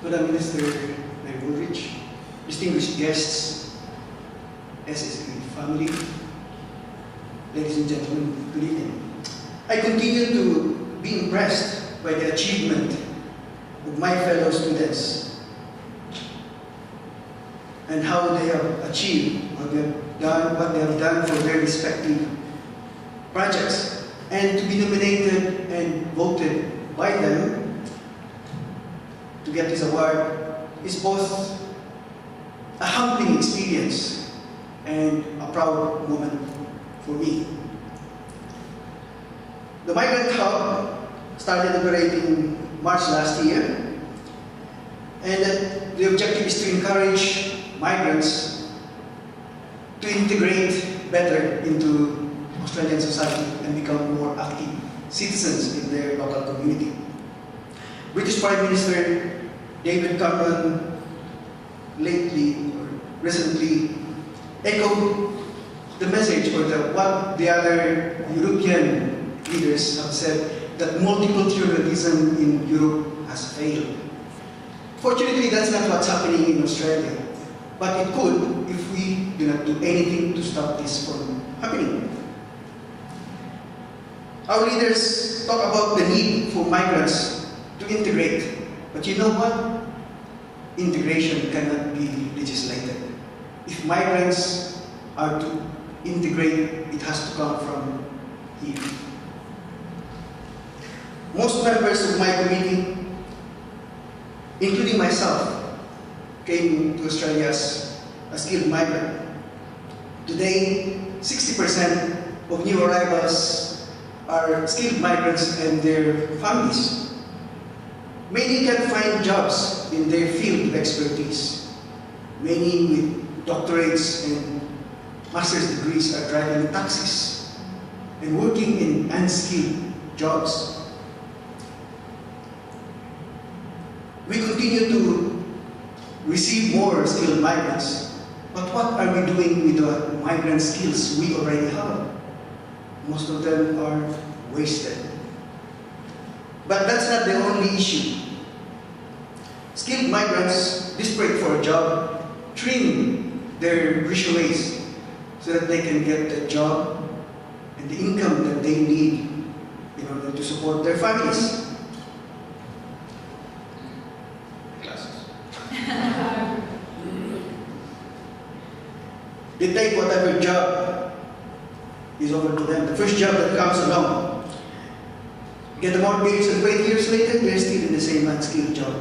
Madam Minister Ulrich, distinguished guests, SSE family, ladies and gentlemen, good evening. I continue to be impressed by the achievement of my fellow students and how they have achieved what they have done for their respective projects, and to be nominated and voted by them to get this award is both a humbling experience and a proud moment for me. The Migrant Hub started operating March last year, and the objective is to encourage migrants to integrate better into Australian society and become more active citizens in their local community. British Prime Minister David Cameron recently echoed the message or what the other European leaders have said, that multiculturalism in Europe has failed. Fortunately, that's not what's happening in Australia, but it could if we do not do anything to stop this from happening. Our leaders talk about the need for migrants to integrate, but you know what? Integration cannot be legislated. If migrants are to integrate, it has to come from here. Most members of my committee, including myself, came to Australia as a skilled migrant. Today, 60% of new arrivals are skilled migrants and their families. Many can find jobs in their field of expertise. Many with doctorates and master's degrees are driving taxis and working in unskilled jobs. We continue to receive more skilled migrants, but what are we doing with the migrant skills we already have? Most of them are wasted. But that's not the only issue. Skilled migrants, desperate for a job, trim their resumes so that they can get the job and the income that they need in order to support their families. They take whatever job is offered to them, the first job that comes along. Get the mortgage, and 20 years later, they're still in the same unskilled job.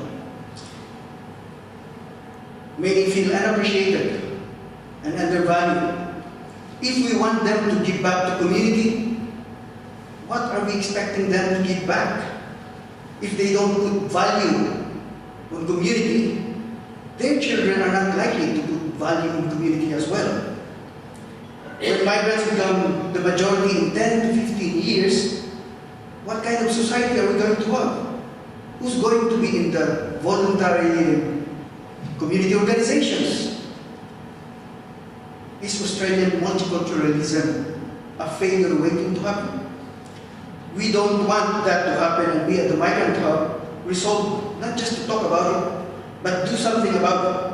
Many feel unappreciated and undervalued. If we want them to give back to community, what are we expecting them to give back? If they don't put value on community, their children are not likely to put value in community as well. When migrants become the majority in 10 to 15 years, what kind of society are we going to have? Who's going to be in the voluntary community organizations? Is Australian multiculturalism a failure waiting to happen? We don't want that to happen, and we at the Migrant Hub resolve not just to talk about it, but do something about it.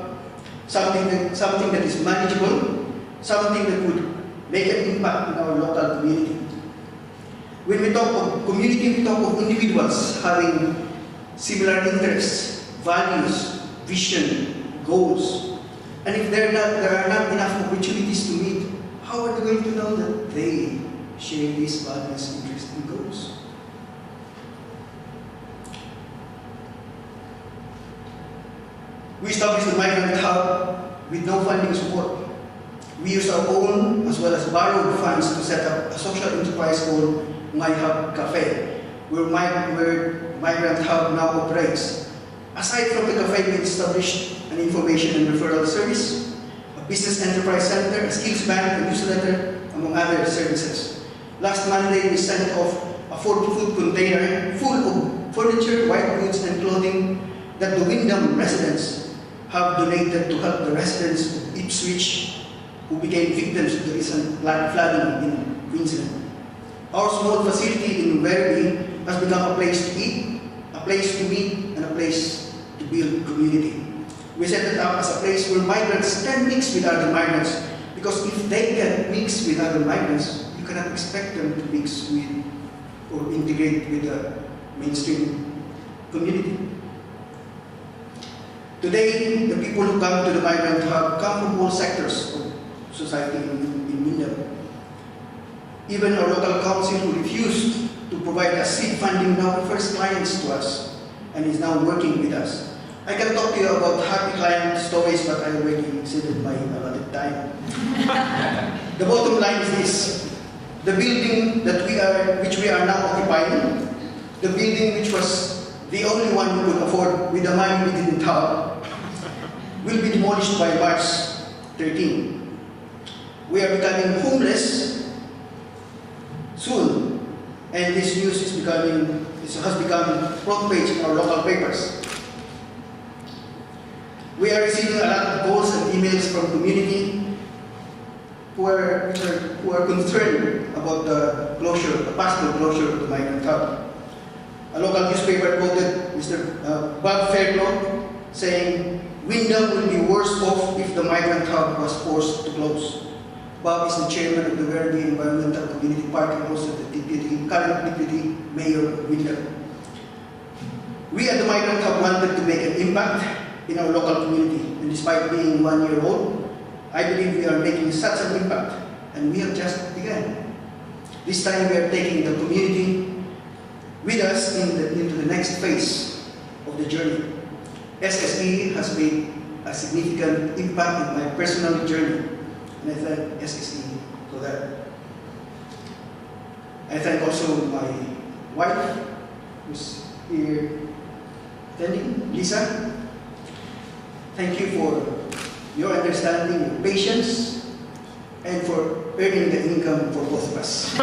Something that is manageable, something that would make an impact in our local community. When we talk of community, we talk of individuals having similar interests, values, vision, goals. And if there are not enough opportunities to meet, how are they going to know that they share these values, interests, and goals? We established the Migrant Hub with no funding support. We used our own as well as borrowed funds to set up a social enterprise called My Hub Cafe, where Migrant Hub now operates. Aside from the cafe, we established an information and referral service, a business enterprise center, a skills bank, a newsletter, among other services. Last Monday, we sent off a 40-foot container full of furniture, white goods, and clothing that the Wyndham residents have donated to help the residents of Ipswich who became victims of the recent flooding in Queensland. Our small facility in Werribee has become a place to eat, a place to meet, and a place to build community. We set it up as a place where migrants can mix with other migrants, because if they can mix with other migrants, you cannot expect them to mix with or integrate with the mainstream community. Today, the people who come to the Migrant Hub come from all sectors of society in Mindanao. Even our local council, who refused to provide us seed funding, now refers clients to us and is now working with us. I can talk to you about happy client stories, but I already exceeded my allotted time. The bottom line is this: the building which we are now occupying, the building which was the only one who could afford with the money we didn't have, will be demolished by March 13. We are becoming homeless soon, and this news has become front page in our local papers. We are receiving a lot of calls and emails from community who are concerned about the possible closure of the Migrant Hub. A local newspaper quoted Mr. Bob Fairclough saying, "Windham will be worse off if the Migrant Hub was forced to close." Bob is the chairman of the Verde Environmental Community Park and also the current deputy mayor of Windham. We at the Migrant Hub wanted to make an impact in our local community, and despite being 1 year old, I believe we are making such an impact, and we have just begun. This time we are taking the community with us into the next phase of the journey. SSE has made a significant impact in my personal journey, and I thank SSE for that. I thank also my wife, who's here attending, Lisa. Thank you for your understanding, your patience, and for earning the income for both of us.